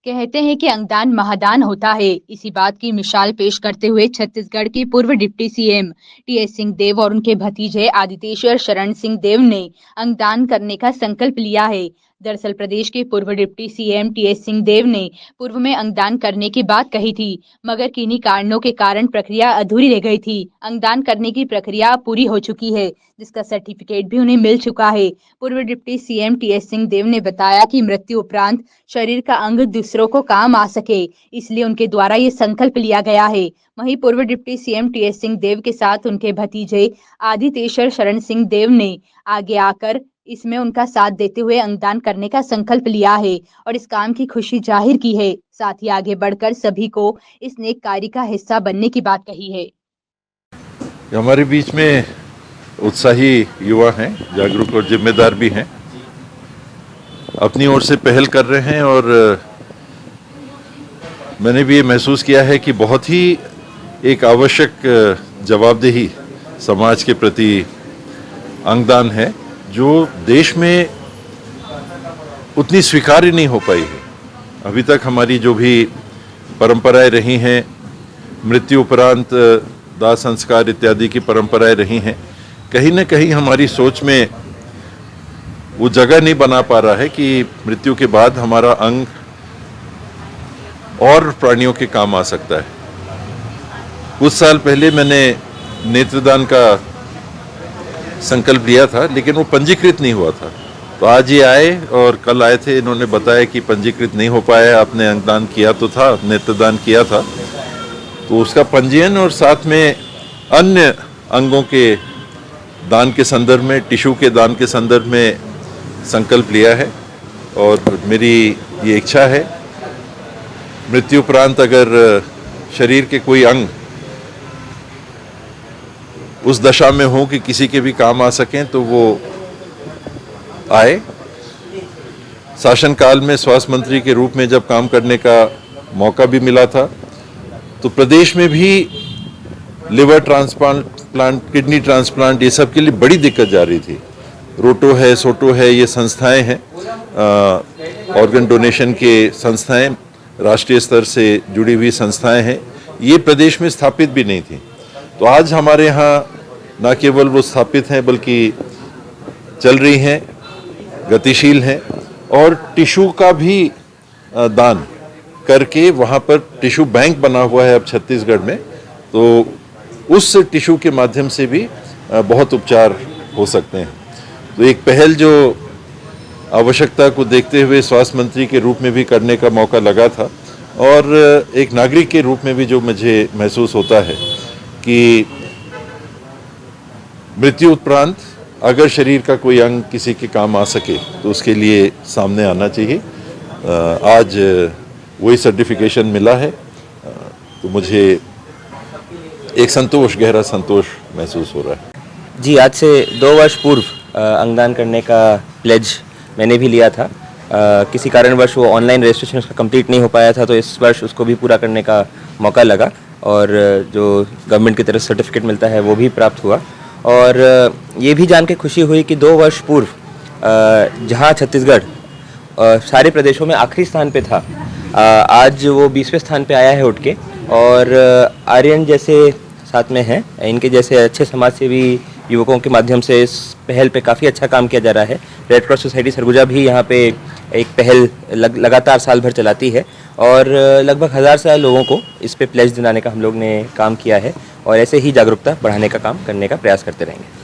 कहते हैं कि अंगदान महादान होता है। इसी बात की मिसाल पेश करते हुए छत्तीसगढ़ के पूर्व डिप्टी सीएम टीएस सिंहदेव और उनके भतीजे आदितेश्वर शरण सिंह देव ने अंगदान करने का संकल्प लिया है। दरअसल प्रदेश के पूर्व डिप्टी सीएम टीएस सिंहदेव ने पूर्व में अंगदान करने की बात कही थी, मगर किन्हीं कारणों के कारण प्रक्रिया अधूरी रह गई थी। अंगदान करने की प्रक्रिया पूरी हो चुकी है, जिसका सर्टिफिकेट भी उन्हें मिल चुका है। पूर्व डिप्टी सीएम टीएस सिंहदेव ने बताया कि मृत्यु उपरांत शरीर का अंग दूसरों को काम आ सके, इसलिए उनके द्वारा ये संकल्प लिया गया है। वहीं पूर्व डिप्टी सीएम टीएस सिंहदेव के साथ उनके भतीजे आदितेश्वर शरण सिंह देव ने आगे आकर इसमें उनका साथ देते हुए अंगदान करने का संकल्प लिया है और इस काम की खुशी जाहिर की है। साथ ही आगे बढ़कर सभी को इस नेक कार्य का हिस्सा बनने की बात कही है। हमारे बीच में उत्साही युवा हैं, जागरूक और जिम्मेदार भी हैं, अपनी ओर से पहल कर रहे हैं और मैंने भी ये महसूस किया है कि बहुत ही एक आवश्यक जवाबदेही समाज के प्रति अंगदान है, जो देश में उतनी स्वीकार्य नहीं हो पाई है। अभी तक हमारी जो भी परंपराएं रही हैं, मृत्यु उपरांत दाह संस्कार इत्यादि की परंपराएं रही हैं, कहीं न कहीं हमारी सोच में वो जगह नहीं बना पा रहा है कि मृत्यु के बाद हमारा अंग और प्राणियों के काम आ सकता है। कुछ साल पहले मैंने नेत्रदान का संकल्प लिया था, लेकिन वो पंजीकृत नहीं हुआ था। तो आज ये आए और कल आए थे, इन्होंने बताया कि पंजीकृत नहीं हो पाया, आपने अंगदान किया तो था, नेत्रदान किया था, तो उसका पंजीयन और साथ में अन्य अंगों के दान के संदर्भ में, टिश्यू के दान के संदर्भ में संकल्प लिया है। और मेरी ये इच्छा है, मृत्यु उपरांत अगर शरीर के कोई अंग उस दशा में हो कि किसी के भी काम आ सकें तो वो आए। शासनकाल में स्वास्थ्य मंत्री के रूप में जब काम करने का मौका भी मिला था, तो प्रदेश में भी लिवर ट्रांसप्लांट, किडनी ट्रांसप्लांट, ये सब के लिए बड़ी दिक्कत जा रही थी। रोटो है, सोटो है, ये संस्थाएं हैं, ऑर्गन डोनेशन के संस्थाएं, राष्ट्रीय स्तर से जुड़ी हुई संस्थाएं हैं, ये प्रदेश में स्थापित भी नहीं थी। तो आज हमारे यहाँ न केवल वो स्थापित हैं, बल्कि चल रही हैं, गतिशील हैं, और टिश्यू का भी दान करके वहाँ पर टिश्यू बैंक बना हुआ है अब छत्तीसगढ़ में, तो उस टिश्यू के माध्यम से भी बहुत उपचार हो सकते हैं। तो एक पहल जो आवश्यकता को देखते हुए स्वास्थ्य मंत्री के रूप में भी करने का मौका लगा था, और एक नागरिक के रूप में भी जो मुझे महसूस होता है कि मृत्यु उपरांत अगर शरीर का कोई अंग किसी के काम आ सके तो उसके लिए सामने आना चाहिए। आज वही सर्टिफिकेशन मिला है, तो मुझे एक संतोष, गहरा संतोष महसूस हो रहा है। जी, आज से 2 वर्ष पूर्व अंगदान करने का प्लेज मैंने भी लिया था। किसी कारणवश वो ऑनलाइन रजिस्ट्रेशन उसका कंप्लीट नहीं हो पाया था, तो इस वर्ष उसको भी पूरा करने का मौका लगा और जो गवर्नमेंट की तरफ सर्टिफिकेट मिलता है वो भी प्राप्त हुआ। और ये भी जान के खुशी हुई कि 2 वर्ष पूर्व जहाँ छत्तीसगढ़ सारे प्रदेशों में आखिरी स्थान पे था, आज वो 20वें स्थान पे आया है उठ के। और आर्यन जैसे साथ में हैं, इनके जैसे अच्छे समाज सेवी युवकों के माध्यम से इस पहल पे काफ़ी अच्छा काम किया जा रहा है। रेड क्रॉस सोसाइटी सरगुजा भी यहाँ पे एक पहल लगातार साल भर चलाती है और लगभग 1000 से लोगों को इस पे प्लेज दिलाने का हम लोग ने काम किया है और ऐसे ही जागरूकता बढ़ाने का काम करने का प्रयास करते रहेंगे।